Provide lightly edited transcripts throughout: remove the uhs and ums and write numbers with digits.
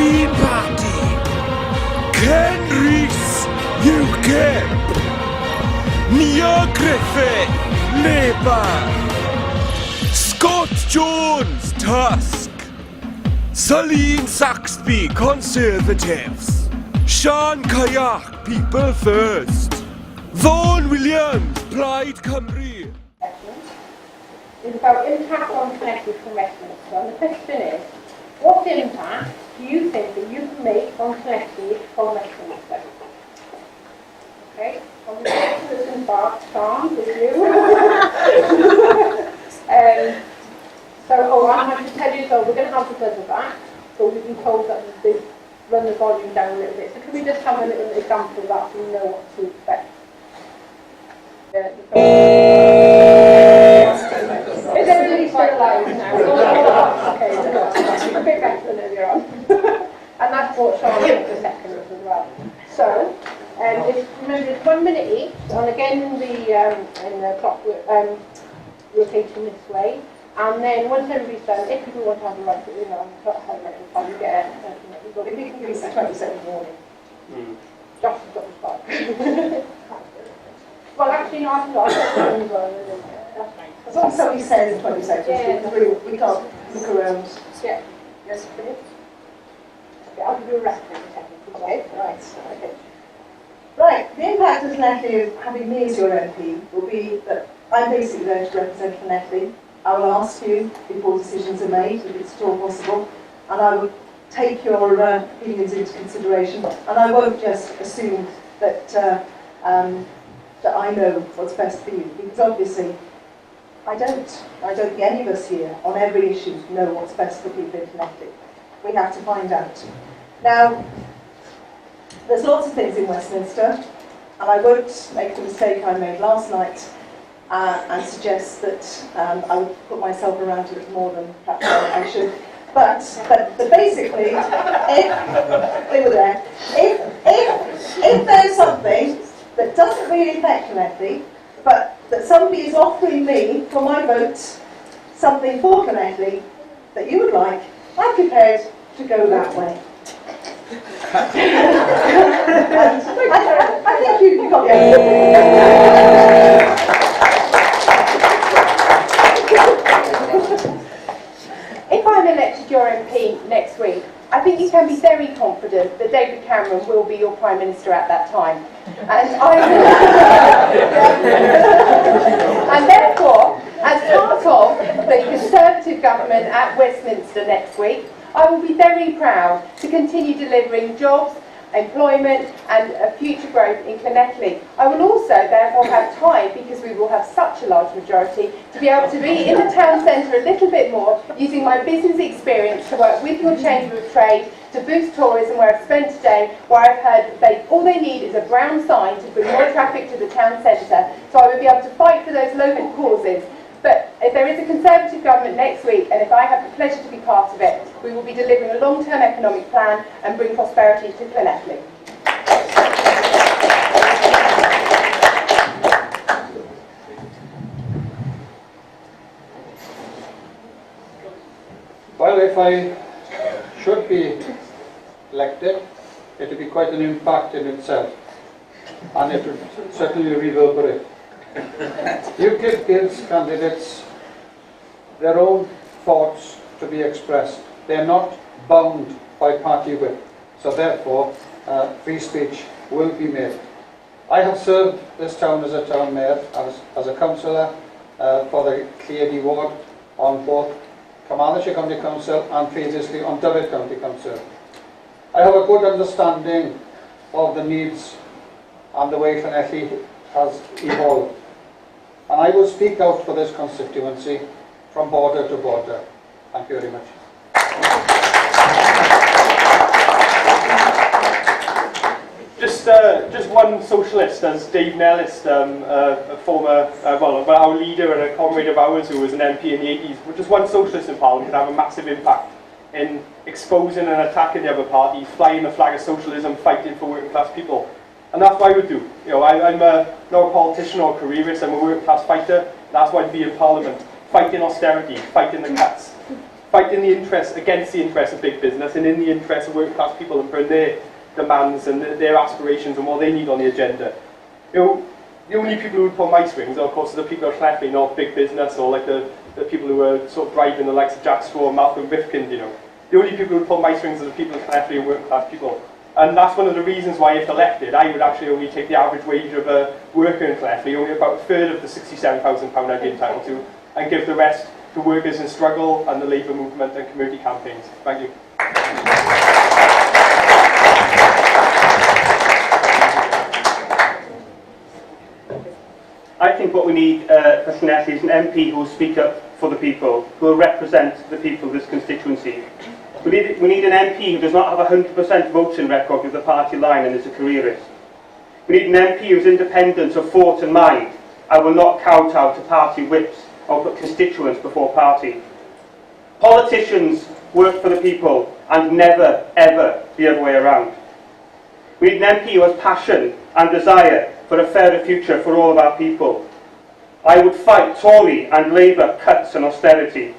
Tea Party, Ken Rees, UKIP, Nia Griffith, Labour, Scott Jones, Tusk, Saline Saxby, Conservatives, Sean Kayak, People First, Vaughan Williams, Plaid Cymru. Is about impact on connected from Westminster. And the question is, what impact do you think that you can make on connected from Westminster? Okay, on the citizen part, Sean, with you. I have to tell you, so we're going to have the buzzer back, so we've been told that they run the volume down a little bit. So can we just have a little example of that so we know what to expect? Is everybody still alive now? Okay, a bit better than earlier on. And that's what Sean took the second as well. So, remember it's 1 minute each, and again in the clock rotation this way. And then once everybody's done, if people want to have a run, you know, you get a if you can give us the 27th morning. Josh has got the spot. Well, actually, no, I've got that's right. As long as somebody says 20 seconds, we can't look around. Yeah. Yes, please. Okay, I'll give you a reference in a second. Okay, right. Okay. Right, the impact of Llanelli of having me as your MP will be that I'm basically going to represent Llanelli. I will ask you before decisions are made, if it's at all possible, and I will take your opinions into consideration, and I won't just assume that that I know what's best for you, because obviously I don't think any of us here on every issue know what's best for people in Connecticut. We have to find out. Now, there's lots of things in Westminster, and I won't make the mistake I made last night and suggest that I would put myself around a little more than perhaps I should. But basically, if they were there, if there's something that doesn't really affect Llanelli, but that somebody is offering me for my vote something for Llanelli that you would like, I'm prepared to go that way. I think you got it. If I'm elected your MP next week, I think you can be very confident that David Cameron will be your Prime Minister at that time. And and therefore, as part of the Conservative government at Westminster next week, I will be very proud to continue delivering jobs, employment and future growth in Llanelli. I will also therefore have time, because we will have such a large majority, to be able to be in the town centre a little bit more, using my business experience to work with your Chamber of Trade to boost tourism, where I've spent today, where I've heard all they need is a brown sign to bring more traffic to the town centre, so I will be able to fight for those local causes. But if there is a Conservative government next week, and if I have the pleasure to be part of it, we will be delivering a long-term economic plan and bring prosperity to Llanelli. Well, if I should be elected, it would be quite an impact in itself, and it would certainly reverberate. UKIP gives candidates their own thoughts to be expressed. They're not bound by party whip, so therefore free speech will be made. I have served this town as a town mayor, as a councillor for the Llanelli ward on both Carmarthenshire County Council and previously on Dyfed County Council. I have a good understanding of the needs and the way Llanelli has evolved. And I will speak out for this constituency from border to border. Thank you very much. Just one socialist, as Dave Nellis, a former, our leader and a comrade of ours who was an MP in the 80s, just one socialist in Parliament could have a massive impact in exposing and attacking the other parties, flying the flag of socialism, fighting for working class people. And that's what I would do. You know, I'm not a politician or a careerist, I'm a working class fighter. That's why I'd be in Parliament, fighting austerity, fighting the cuts, fight in the interest, against the interests of big business and in the interests of working class people and putting their demands and their aspirations and what they need on the agenda. You know, the only people who would pull my strings are, of course, the people of Llanelli, not big business, or like the people who are sort of driving the likes of Jack Straw and Malcolm Rifkind, you know. The only people who would pull my strings are the people of Llanelli and working class people. And that's one of the reasons why, if elected, I would actually only take the average wage of a worker in Llanelli, only about a third of the £67,000 I'd be entitled to, and give the rest to workers in struggle and the labour movement and community campaigns. Thank you. I think what we need for Llanelli is an MP who will speak up for the people, who will represent the people of this constituency. We need an MP who does not have a 100% voting record with the party line and is a careerist. We need an MP who is independent of thought and mind and will not kowtow to party whips or put constituents before party. Politicians work for the people and never, ever the other way around. We need an MP who has passion and desire for a fairer future for all of our people. I would fight Tory and Labour cuts and austerity,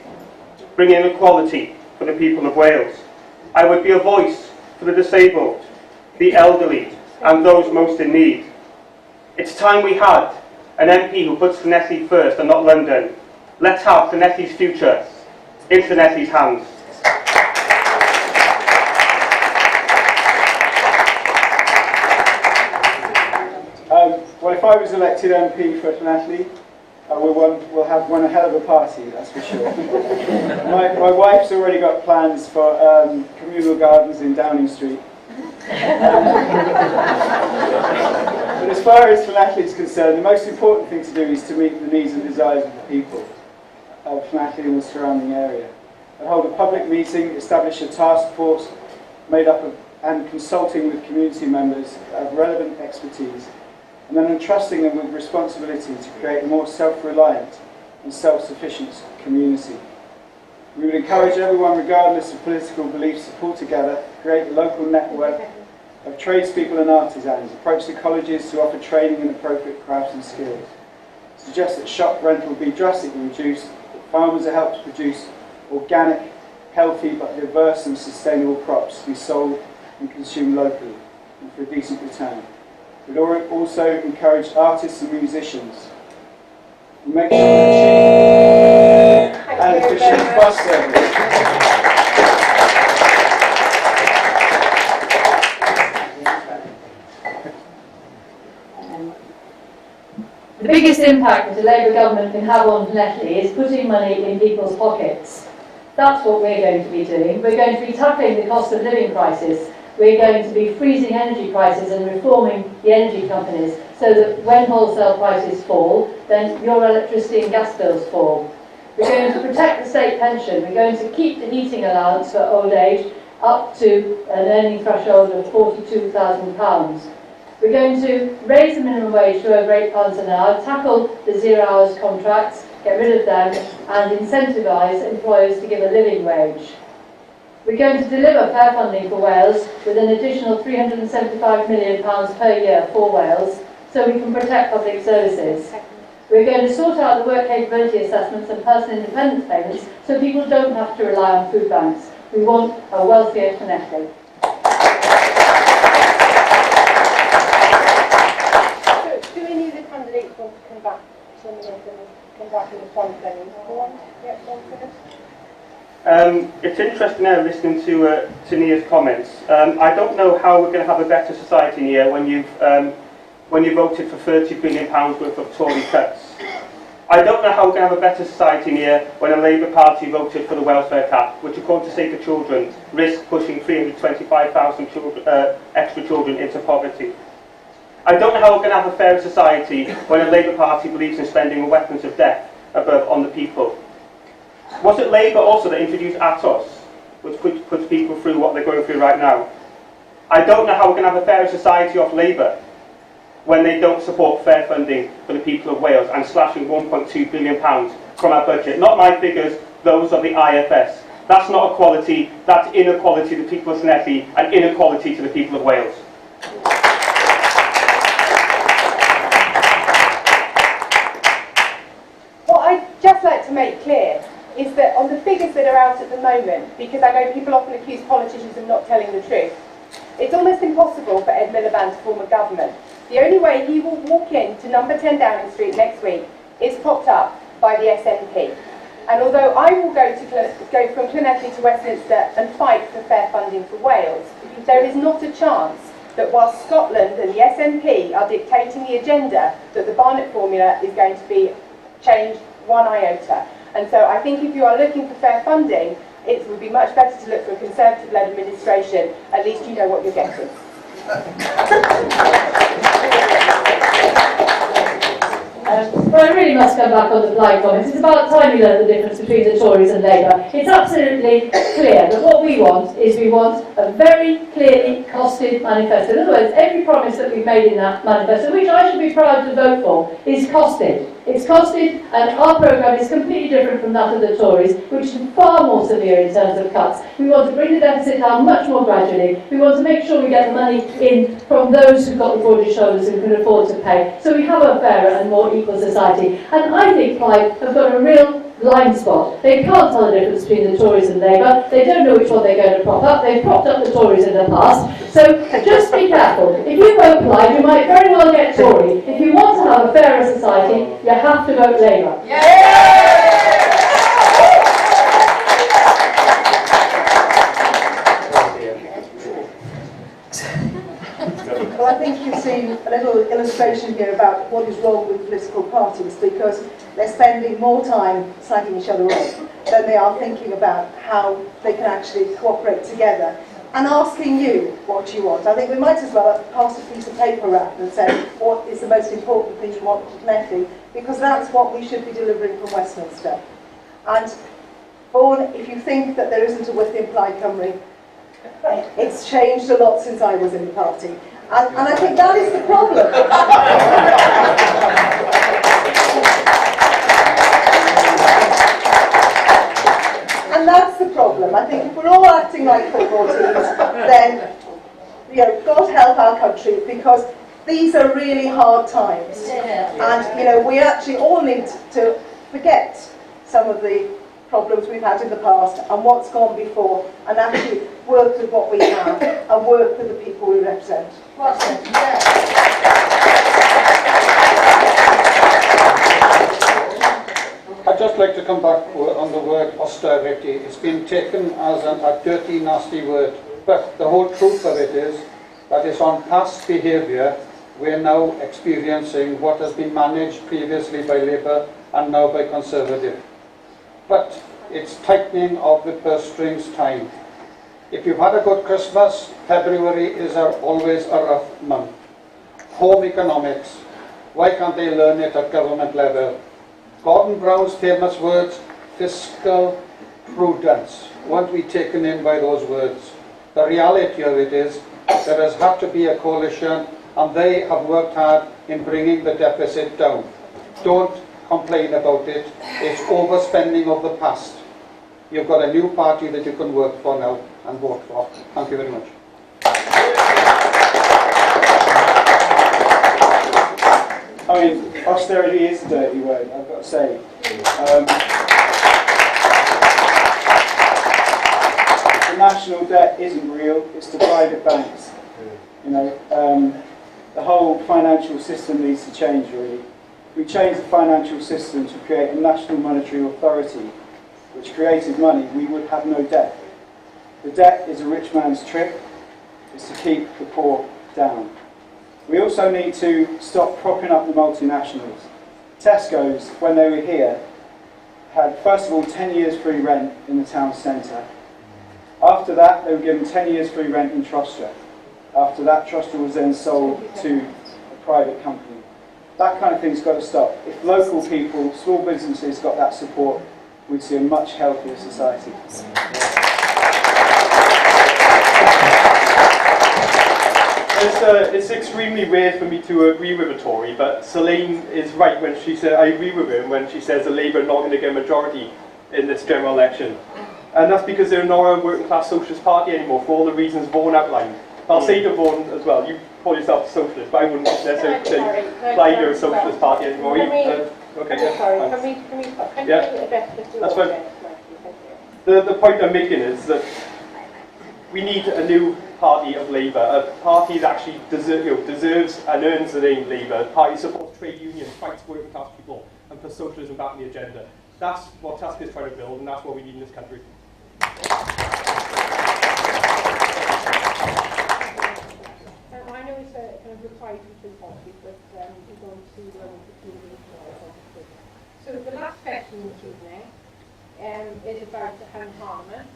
bring in equality for the people of Wales. I would be a voice for the disabled, the elderly and those most in need. It's time we had an MP who puts Llanelli first and not London. Let's have Llanelli's future in Llanelli's hands. Well, if I was elected MP for Llanelli, we'll have one hell of a party, that's for sure. my wife's already got plans for communal gardens in Downing Street. But as far as Llanelli is concerned, the most important thing to do is to meet the needs and desires of the people of Llanelli and the surrounding area. And hold a public meeting, establish a task force made up of and consulting with community members of relevant expertise, and then entrusting them with responsibility to create a more self-reliant and self-sufficient community. We would encourage everyone, regardless of political beliefs, to pull together, create a local network of tradespeople and artisans, approach the colleges to offer training in appropriate crafts and skills, suggest that shop rental be drastically reduced, that farmers are helped to produce organic, healthy but diverse and sustainable crops to be sold and consumed locally and for a decent return. We'd also encourage artists and musicians to make sure cheap and efficient bus service. The biggest impact that a Labour government can have on Llanelli is putting money in people's pockets. That's what we're going to be doing. We're going to be tackling the cost of living crisis. We're going to be freezing energy prices and reforming the energy companies so that when wholesale prices fall, then your electricity and gas bills fall. We're going to protect the state pension. We're going to keep the heating allowance for old age up to an earning threshold of £42,000. We're going to raise the minimum wage to over £8 an hour, tackle the 0 hours contracts, get rid of them, and incentivise employers to give a living wage. We're going to deliver fair funding for Wales with an additional £375 million per year for Wales so we can protect public services. We're going to sort out the work capability assessments and personal independence payments so people don't have to rely on food banks. We want a wealthier Llanelli. Do any of the candidates want to come back to the front then? It's interesting now listening to Nia's comments. I don't know how we're going to have a better society, Nia, when you voted for £30 billion worth of Tory cuts. I don't know how we're going to have a better society, Nia, when a Labour Party voted for the welfare cap, which, according to Save the Children, risks pushing 325,000 extra children into poverty. I don't know how we're going to have a fairer society when a Labour Party believes in spending weapons of death above on the people. Was it Labour also that introduced ATOS, which puts people through what they're going through right now? I don't know how we're going to have a fairer society of Labour when they don't support fair funding for the people of Wales and slashing £1.2 billion from our budget. Not my figures, those of the IFS. That's not equality, that's inequality to the people of Llanelli and inequality to the people of Wales. What I'd just like to make clear is that on the figures that are out at the moment, because I know people often accuse politicians of not telling the truth, it's almost impossible for Ed Miliband to form a government. The only way he will walk into number 10 Downing Street next week is propped up by the SNP. And although I will go from Llanelli to Westminster and fight for fair funding for Wales, there is not a chance that while Scotland and the SNP are dictating the agenda, that the Barnett formula is going to be changed one iota. And so I think if you are looking for fair funding, it would be much better to look for a Conservative-led administration. At least you know what you're getting. But I really must come back on the blight comments. It's about time we learn the difference between the Tories and Labour. It's absolutely clear that what we want is a very clearly costed manifesto. In other words, every promise that we've made in that manifesto, which I should be proud to vote for, is costed. It's costed, and our programme is completely different from that of the Tories, which is far more severe in terms of cuts. We want to bring the deficit down much more gradually. We want to make sure we get the money in from those who've got the broadest shoulders who can afford to pay, so we have a fairer and more equal society. And I think Plaid have got a real blind spot. They can't tell the difference between the Tories and Labour. They don't know which one they're going to prop up. They've propped up the Tories in the past. So just be careful. If you vote Plaid, you might very well get Tory. If you want to have a fairer society, you have to vote Labour. Well, I think you've seen a little illustration here about what is wrong with political parties, because they're spending more time slagging each other off than they are thinking about how they can actually cooperate together and asking you what you want. I think we might as well pass a piece of paper around and say what is the most important thing you want from Llanelli, because that's what we should be delivering from Westminster. And Vaughan, if you think that there isn't a width in Plaid Cymru, it's changed a lot since I was in the party. And I think that is the problem. And that's the problem. I think if we're all acting like football teams, then, God help our country, because these are really hard times. And, we actually all need to forget some of the problems we've had in the past and what's gone before, and actually work with what we have and work with the people we represent. I'd just like to come back on the word austerity. It's been taken as a dirty, nasty word, but the whole truth of it is that it's on past behaviour. We're now experiencing what has been managed previously by Labour and now by Conservative. But it's tightening of the purse strings time. If you've had a good Christmas, February is always a rough month. Home economics. Why can't they learn it at government level? Gordon Brown's famous words, fiscal prudence, won't be taken in by those words. The reality of it is there has had to be a coalition, and they have worked hard in bringing the deficit down. Don't complain about it. It's overspending of the past. You've got a new party that you can work for now and vote for. Thank you very much. I mean, austerity is a dirty word, I've got to say. The national debt isn't real, it's the private banks. The whole financial system needs to change, really. If we change the financial system to create a national monetary authority which created money, we would have no debt. The debt is a rich man's trick. It's to keep the poor down. We also need to stop propping up the multinationals. Tesco's, when they were here, had first of all 10 years free rent in the town centre. After that, they were given 10 years free rent in Trustra. After that, Trustra was then sold to a private company. That kind of thing's got to stop. If local people, small businesses got that support, we'd see a much healthier society. It's extremely rare for me to agree with a Tory, but Celine is right when she said, I agree with her when she says the Labour are not going to get a majority in this general election. And that's because they're not a working class socialist party anymore, for all the reasons Vaughan outlined. I'll say to Vaughan as well, you call yourself a socialist, but I wouldn't necessarily say Plaid are a socialist party anymore. Can we address That's fine. the point I'm making is that we need a new party of Labour, a party that actually deserves and earns the name Labour, a party that supports trade unions, fights working class people, and puts socialism back in the agenda. That's what Tusk is trying to build, and that's what we need in this country. I know it's a kind of reply to the policy, but we're going to So the last question this evening is about the Home Parliament,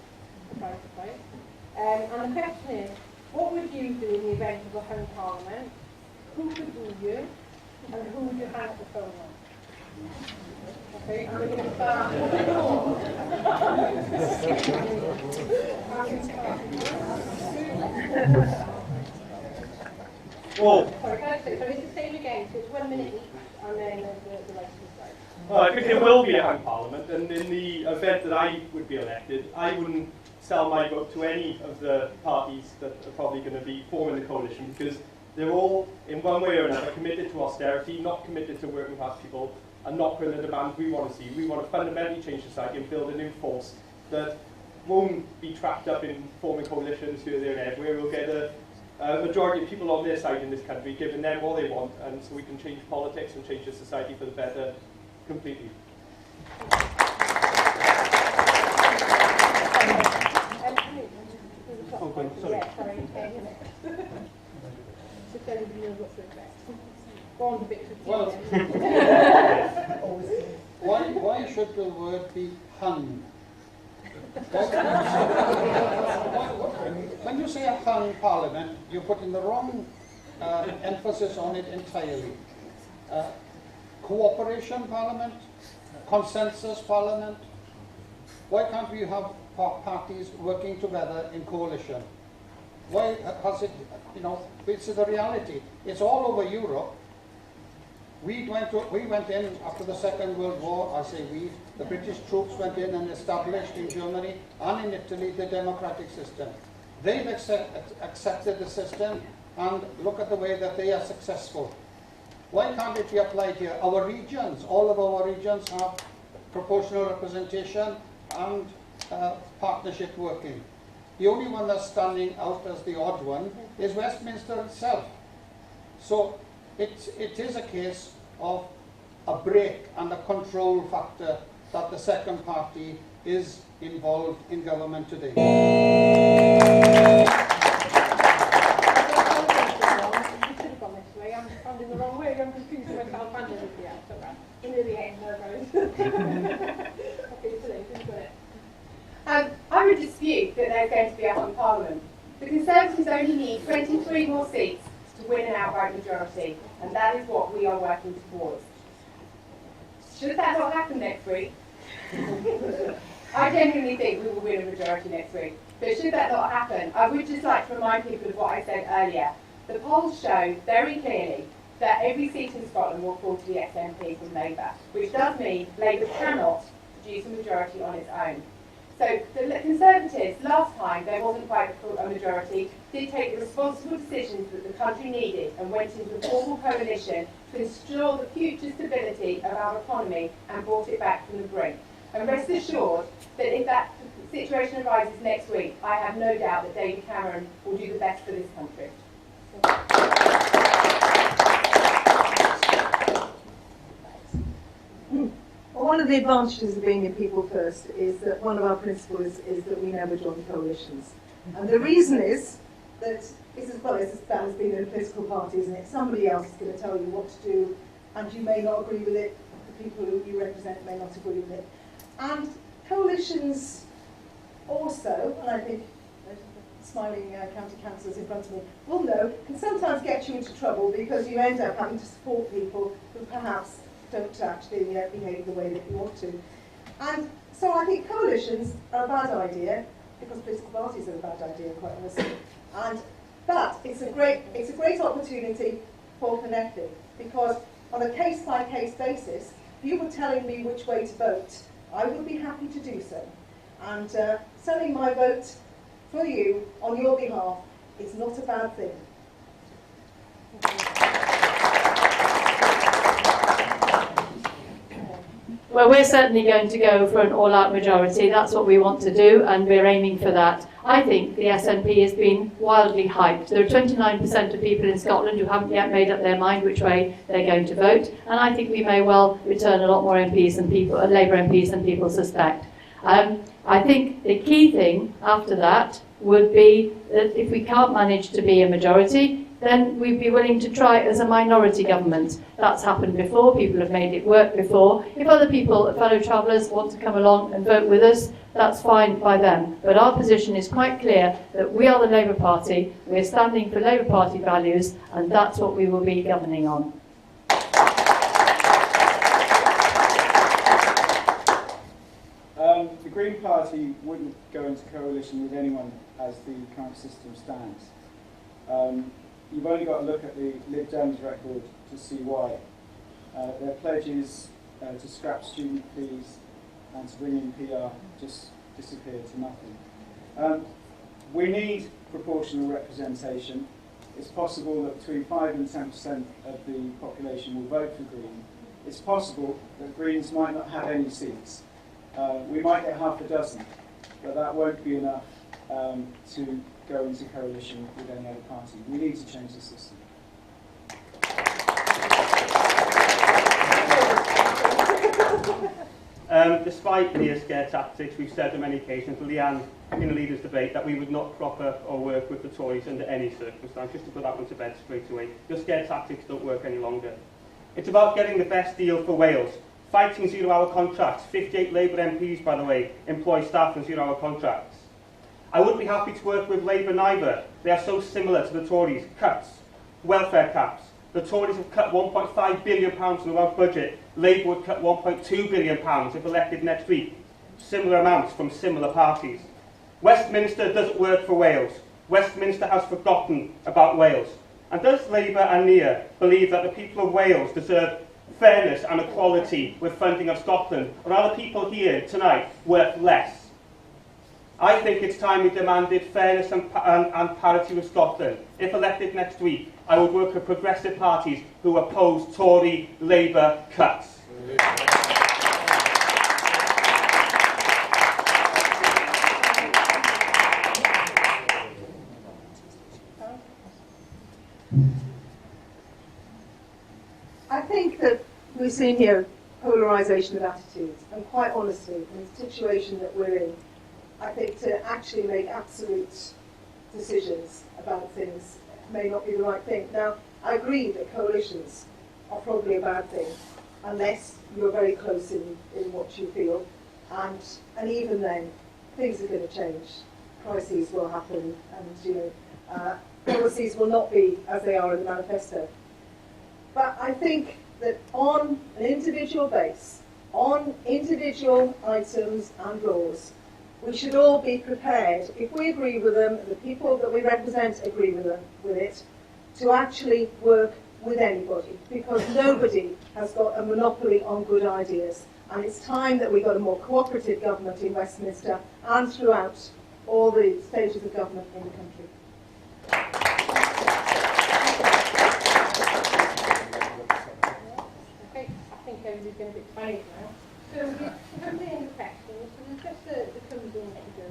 and the question is, what would you do in the event of a Home Parliament? Who would do you, and who would you hand the phone on? Okay, and we're going to start. Well, Sorry, can I say, so it's the same again, so it's 1 minute each, and then the rest of the side. well, I think there will be a hung parliament, and in the event that I would be elected, I wouldn't sell my vote to any of the parties that are probably going to be forming the coalition, because they're all, in one way or another, committed to austerity, not committed to working class people, and not putting the demands we want to see. We want to fundamentally change society and build a new force that won't be trapped up in forming coalitions here, there, and everywhere. We'll get a majority of people on their side in this country, giving them what they want, and so we can change politics and change the society for the better completely. Sorry. Yeah, sorry. Just so everybody knows what to expect. Go on, Victor. Well, why should the word be hung? When you say a hung parliament, you're putting the wrong emphasis on it entirely. Cooperation parliament, consensus parliament. Why can't we have parties working together in coalition? Why has it, it's the reality. It's all over Europe. We went in after the Second World War, I say we, the British troops went in and established in Germany and in Italy the democratic system. They've accepted the system, and look at the way that they are successful. Why can't it be applied here? Our regions, all of our regions have proportional representation and partnership working. The only one that's standing out as the odd one is Westminster itself. So it is a case of a break and a control factor that the second party is involved in government today. I'm in the wrong way. I'm confusing myself and everybody else. So we're near the end there, guys. Okay, so you've got it. I would dispute that there's going to be a hung parliament. The Conservatives only need 23 more seats to win an outright majority, and that is what we are working towards. Should that not happen next week, I genuinely think we will win a majority next week. But should that not happen, I would just like to remind people of what I said earlier. The polls show very clearly that every seat in Scotland will fall to the SNP from Labour, which does mean Labour cannot produce a majority on its own. So the Conservatives, last time there wasn't quite a majority, did take the responsible decisions that the country needed and went into a formal coalition to ensure the future stability of our economy and brought it back from the brink. And rest assured that if that situation arises next week, I have no doubt that David Cameron will do the best for this country. Well, one of the advantages of being in People First is that one of our principles is that we never join coalitions. And the reason is that it's as well as that has been in a political party, isn't it? Somebody else is going to tell you what to do, and you may not agree with it. The people who you represent may not agree with it. And coalitions also, and I think smiling county councillors in front of me will know, can sometimes get you into trouble because you end up having to support people who perhaps don't actually behave the way that you want to. And so I think coalitions are a bad idea, because political parties are a bad idea, quite honestly. But it's a great opportunity for Llanelli, because on a case-by-case basis, if you were telling me which way to vote, I would be happy to do so. And selling my vote for you on your behalf is not a bad thing. Well, we're certainly going to go for an all-out majority. That's what we want to do, and we're aiming for that. I think the SNP has been wildly hyped. There are 29% of people in Scotland who haven't yet made up their mind which way they're going to vote, and I think we may well return a lot more MPs than people, Labour MPs than people suspect. I think the key thing after that would be that if we can't manage to be a majority, then we'd be willing to try it as a minority government. That's happened before, people have made it work before. If other people, fellow travellers, want to come along and vote with us, that's fine by them. But our position is quite clear that we are the Labour Party, we're standing for Labour Party values, and that's what we will be governing on. The Green Party wouldn't go into coalition with anyone as the current system stands. You've only got to look at the Lib Dems record to see why. Their pledges to scrap student fees and to bring in PR just disappeared to nothing. We need proportional representation. It's possible that between 5 and 10% of the population will vote for Green. It's possible that Greens might not have any seats. We might get half a dozen, but that won't be enough to go into coalition with any other party. We need to change the system. Despite the scare tactics, we've said on many occasions, Leanne, in the leaders' debate, that we would not prop up or work with the Tories under any circumstance. Just to put that one to bed straight away. Your scare tactics don't work any longer. It's about getting the best deal for Wales. Fighting zero-hour contracts. 58 Labour MPs, by the way, employ staff on zero-hour contracts. I would be happy to work with Labour neither. They are so similar to the Tories. Cuts. Welfare caps. The Tories have cut £1.5 billion from the Welsh budget. Labour would cut £1.2 billion if elected next week. Similar amounts from similar parties. Westminster doesn't work for Wales. Westminster has forgotten about Wales. And does Labour and Nia believe that the people of Wales deserve fairness and equality with funding of Scotland? Or are the people here tonight worth less? I think it's time we demanded fairness and parity with Scotland. If elected next week, I would work with progressive parties who oppose Tory Labour cuts. I think that we're seeing here polarisation of attitudes, and quite honestly, in the situation that we're in, I think to actually make absolute decisions about things may not be the right thing. Now, I agree that coalitions are probably a bad thing, unless you're very close in what you feel, and even then, things are going to change. Crises will happen, and policies will not be as they are in the manifesto. But I think that on an individual base, on individual items and laws, we should all be prepared, if we agree with them, and the people that we represent agree with it, to actually work with anybody, because nobody has got a monopoly on good ideas. And it's time that we got a more cooperative government in Westminster and throughout all the stages of government in the country. Okay, I think everybody's going a bit tired now. So we're going to any questions. So there's just the closing to do.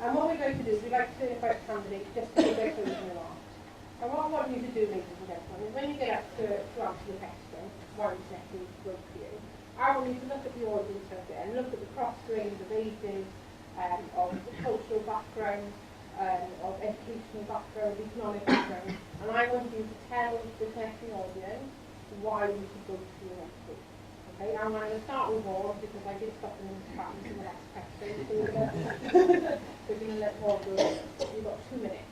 And what we're going to do is we'd like to invite candidates just to do their closing remarks. And what I want you to do, ladies and gentlemen, is when you get up to answer the question, what exactly works for you, I want you to look at the audience out there and look at the cross range of ages, of cultural background, of educational background, economic background, and I want you to tell the connecting audience why you should go to your next week. Okay, and I'm going to start with Maud because I did stop them in the chat in the last question. So we're going to let Maud go. You've got 2 minutes.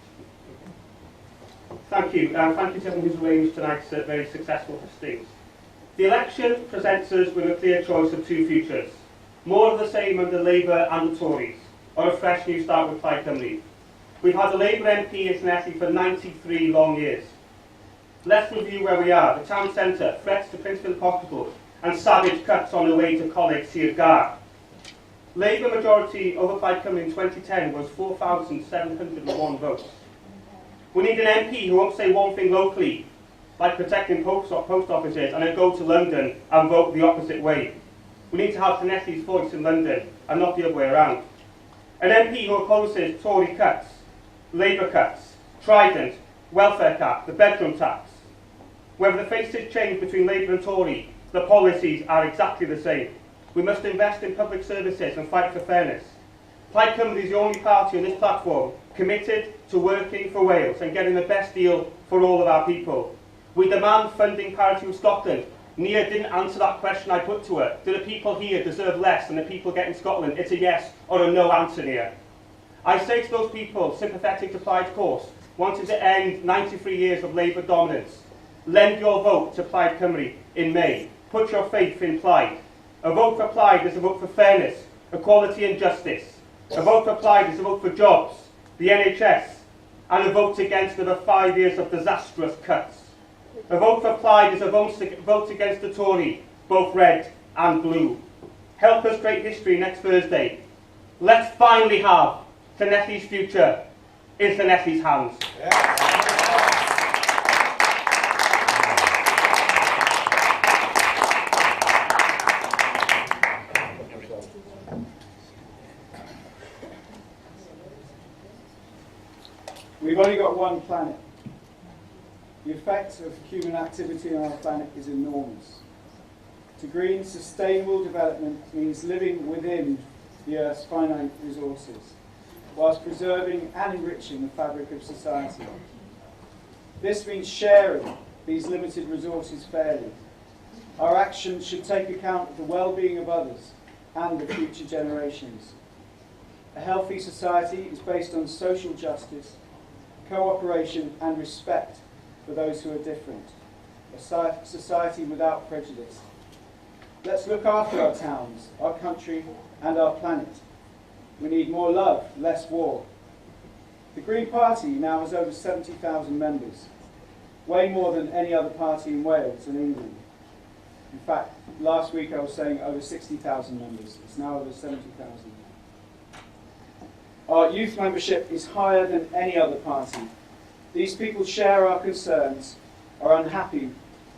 Thank you. Thank you to everyone who's arranged tonight's very successful hostings. The election presents us with a clear choice of two futures. More of the same under Labour and the Tories, or a fresh new start with Plaid Cymru. We've had a Labour MP in Llanelli for 93 long years. Let's review where we are. The town centre, threats to Prince Philip Hospital, and savage cuts on the way to Coleg Sir Gar. Labour majority over Plaid Cymru in 2010 was 4,701 votes. We need an MP who won't say one thing locally, like protecting post offices, and then go to London and vote the opposite way. We need to have Llanelli's voice in London, and not the other way around. An MP who opposes Tory cuts, Labour cuts, Trident, welfare cap, the bedroom tax. Whether the faces change between Labour and Tory, the policies are exactly the same. We must invest in public services and fight for fairness. Plaid Cymru is the only party on this platform committed to working for Wales and getting the best deal for all of our people. We demand funding parity with Scotland. Nia didn't answer that question I put to her. Do the people here deserve less than the people get in Scotland? It's a yes or a no answer, Nia. I say to those people sympathetic to Plaid's course, wanting to end 93 years of Labour dominance, lend your vote to Plaid Cymru in May. Put your faith in Plaid. A vote for Plaid is a vote for fairness, equality and justice. A vote for Plaid is a vote for jobs, the NHS, and a vote against another 5 years of disastrous cuts. A vote for Plaid is a vote against the Tory, both red and blue. Help us create history next Thursday. Let's finally have Llanelli's future in Llanelli's hands. We've only got one planet. The effect of human activity on our planet is enormous. To green, sustainable development means living within the Earth's finite resources, whilst preserving and enriching the fabric of society. This means sharing these limited resources fairly. Our actions should take account of the well-being of others and the future generations. A healthy society is based on social justice, cooperation and respect for those who are different. A society without prejudice. Let's look after our towns, our country and our planet. We need more love, less war. The Green Party now has over 70,000 members, way more than any other party in Wales and England. In fact, last week I was saying over 60,000 members. It's now over 70,000. Our youth membership is higher than any other party. These people share our concerns, are unhappy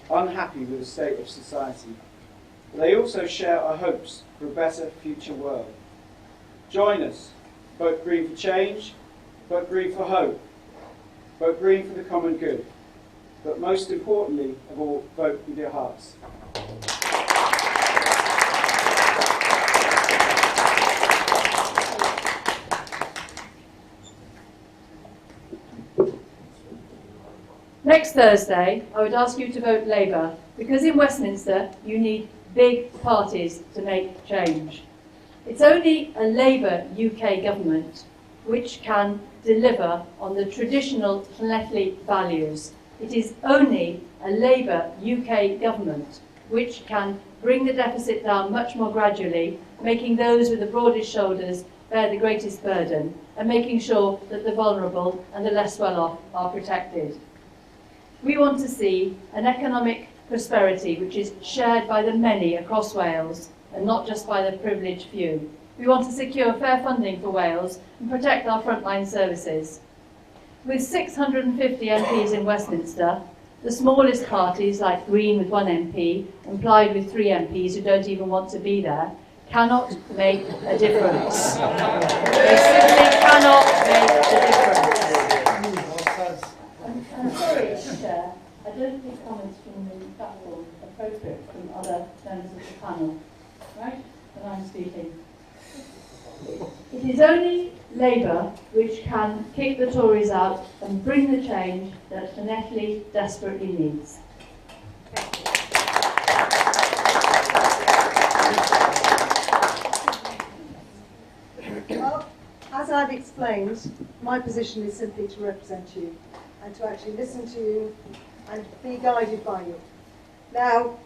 with the state of society. But they also share our hopes for a better future world. Join us. Vote Green for change, vote Green for hope, vote Green for the common good. But most importantly of all, vote with your hearts. Next Thursday, I would ask you to vote Labour, because in Westminster you need big parties to make change. It's only a Labour UK government which can deliver on the traditional Llanelli values. It is only a Labour UK government which can bring the deficit down much more gradually, making those with the broadest shoulders bear the greatest burden, and making sure that the vulnerable and the less well-off are protected. We want to see an economic prosperity which is shared by the many across Wales and not just by the privileged few. We want to secure fair funding for Wales and protect our frontline services. With 650 MPs in Westminster, the smallest parties like Green with 1 MP and Plaid with 3 MPs who don't even want to be there cannot make a difference. They simply cannot make a difference. I'm sorry, Chair, I don't think comments from the platform are appropriate from other members of the panel, right? When I'm speaking. It is only Labour which can kick the Tories out and bring the change that Llanelli desperately needs. Well, as I've explained, my position is simply to represent you and to actually listen to you and be guided by you. Now,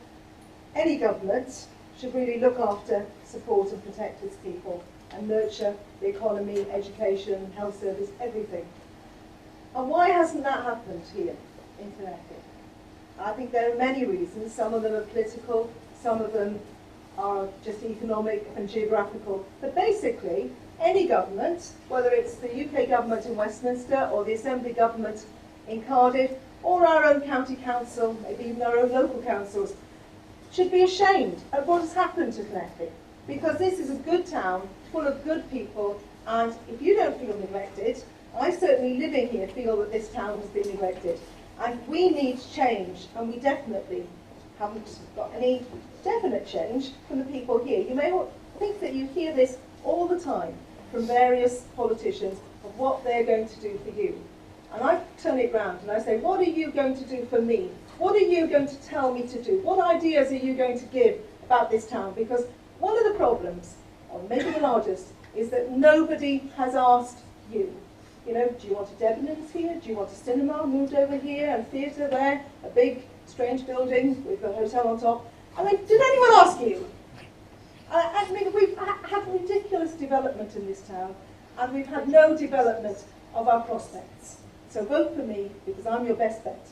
any government should really look after, support and protect its people and nurture the economy, education, health service, everything. And why hasn't that happened here in Connecticut? I think there are many reasons. Some of them are political, some of them are just economic and geographical. But basically, any government, whether it's the UK government in Westminster or the Assembly government in Cardiff, or our own county council, maybe even our own local councils, should be ashamed at what has happened to Llanelli, because this is a good town full of good people, and if you don't feel neglected, I certainly living here feel that this town has been neglected, and we need change, and we definitely haven't got any definite change from the people here. You may think that you hear this all the time from various politicians of what they're going to do for you. And I turn it round and I say, what are you going to do for me? What are you going to tell me to do? What ideas are you going to give about this town? Because one of the problems, or maybe the largest, is that nobody has asked you. You know, do you want a Debenhams here? Do you want a cinema moved over here and theatre there? A big, strange building with a hotel on top? I mean, did anyone ask you? I mean, we've had ridiculous development in this town, and we've had no development of our prospects. So vote for me, because I'm your best bet.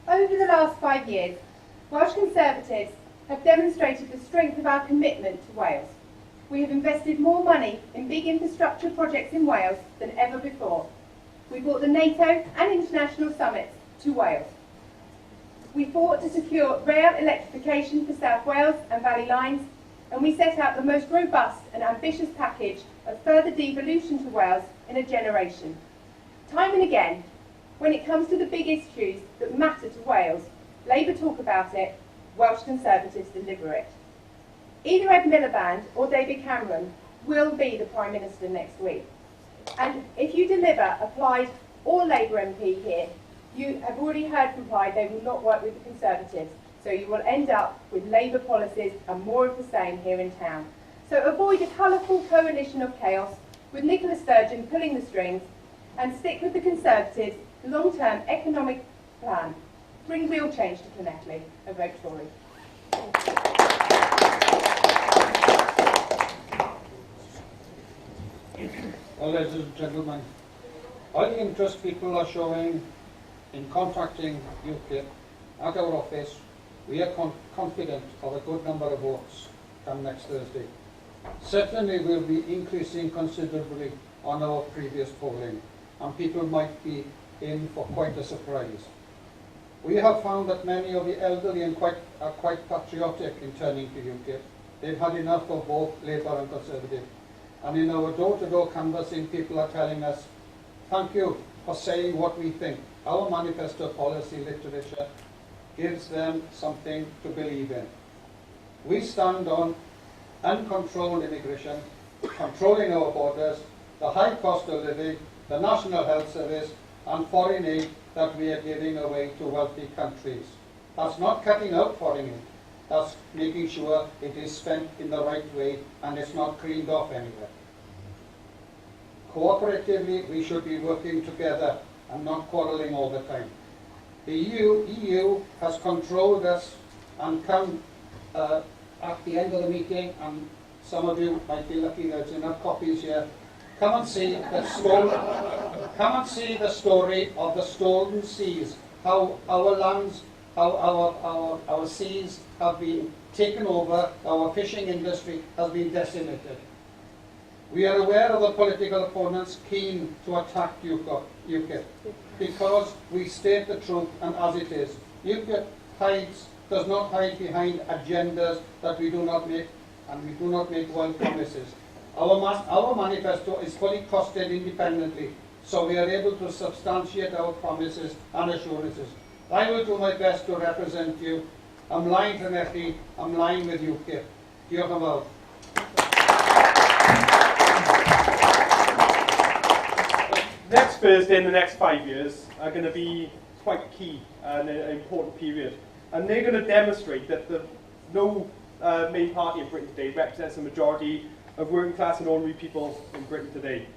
Over the last 5 years, Welsh Conservatives have demonstrated the strength of our commitment to Wales. We have invested more money in big infrastructure projects in Wales than ever before. We brought the NATO and international summits to Wales. We fought to secure rail electrification for South Wales and Valley lines, and we set out the most robust and ambitious package of further devolution to Wales in a generation. Time and again, when it comes to the big issues that matter to Wales, Labour talk about it, Welsh Conservatives deliver it. Either Ed Miliband or David Cameron will be the Prime Minister next week. And if you deliver a Plaid or Labour MP here, you have already heard from Plaid they will not work with the Conservatives. So you will end up with Labour policies and more of the same here in town. So avoid a colourful coalition of chaos with Nicola Sturgeon pulling the strings, and stick with the Conservatives' long-term economic plan. Bring real change to Llanelli and vote Tory. Well, ladies and gentlemen, all the interest people are showing in contacting UKIP at our office, we are confident of a good number of votes come next Thursday. Certainly we'll be increasing considerably on our previous polling, and people might be in for quite a surprise. We have found that many of the elderly are quite patriotic in turning to UKIP. They've had enough of both Labour and Conservative. And in our door-to-door canvassing, people are telling us, thank you for saying what we think. Our manifesto policy literature gives them something to believe in. We stand on uncontrolled immigration, controlling our borders, the high cost of living, the National Health Service, and foreign aid that we are giving away to wealthy countries. That's not cutting out foreign aid. That's making sure it is spent in the right way and it's not creamed off anywhere. Cooperatively, we should be working together and not quarrelling all the time. The EU has controlled us and come at the end of the meeting, and some of you might be lucky there's enough copies here. Come and see the story of the stolen seas, how our lands, how our seas have been taken over, our fishing industry has been decimated. We are aware of the political opponents keen to attack UKIP because we state the truth and as it is. UKIP does not hide behind agendas that we do not make, and we do not make wild promises. Our manifesto is fully costed independently, so we are able to substantiate our promises and assurances. I will do my best to represent you. I'm lying to Llanelli, I'm lying with UKIP. Diolch yn fawr. Next Thursday and the next 5 years are going to be quite key and an important period. And they're going to demonstrate that no main party in Britain today represents a majority of working class and ordinary people in Britain today.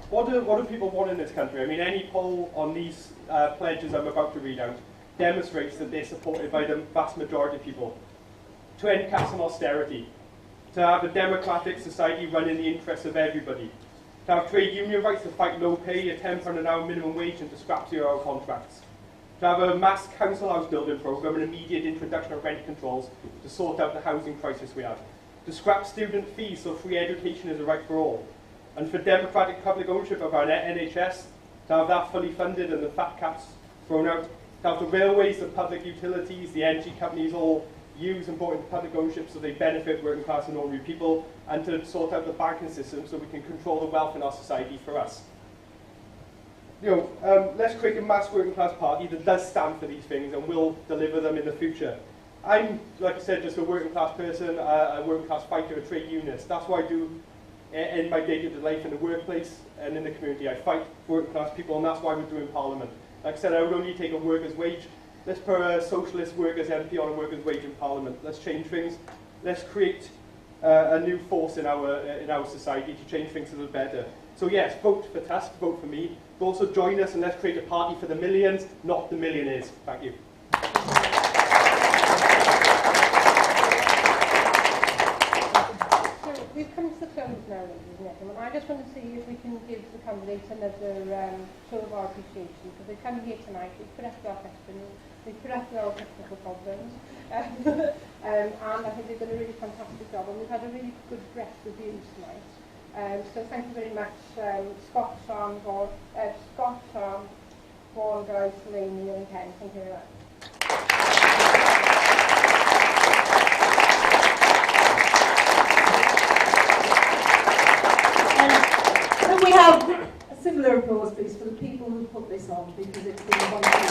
What do people want in this country? I mean, any poll on these pledges I'm about to read out demonstrates that they're supported by the vast majority of people. To end caps and austerity, to have a democratic society run in the interests of everybody, to have trade union rights to fight low pay, a £10 an hour minimum wage, and to scrap 0-hour contracts, to have a mass council house building programme and immediate introduction of rent controls to sort out the housing crisis we have, to scrap student fees so free education is a right for all, and for democratic public ownership of our NHS, to have that fully funded and the fat caps thrown out, to have the railways, the public utilities, the energy companies all use and brought into public ownership so they benefit working class and ordinary people, and to sort out the banking system so we can control the wealth in our society for us. Let's create a mass working class party that does stand for these things and will deliver them in the future. I'm, like I said, just a working class person, a working class fighter, a trade unionist. That's what I do in my day-to-day life in the workplace and in the community. I fight for working class people, and that's why we're doing Parliament. Like I said, I would only take a worker's wage. Let's put a socialist workers MP on a worker's wage in Parliament. Let's change things. Let's create a new force in our society to change things for the better. So yes, vote for Tusk, vote for me. But also join us and let's create a party for the millions, not the millionaires. Thank you. So we've come to the close now, ladies and gentlemen. I just want to see if we can give the candidates another show of our appreciation, because they've come here tonight, they've put up with our questions, they've put up with our technical problems, and I think they've done a really fantastic job, and we've had a really good breadth of views tonight. So thank you very much, Scott, Vaughan, guys, Elaine, and Ken. Thank you very much. Can we have a similar applause, please, for the people who put this on, because it's been wonderful.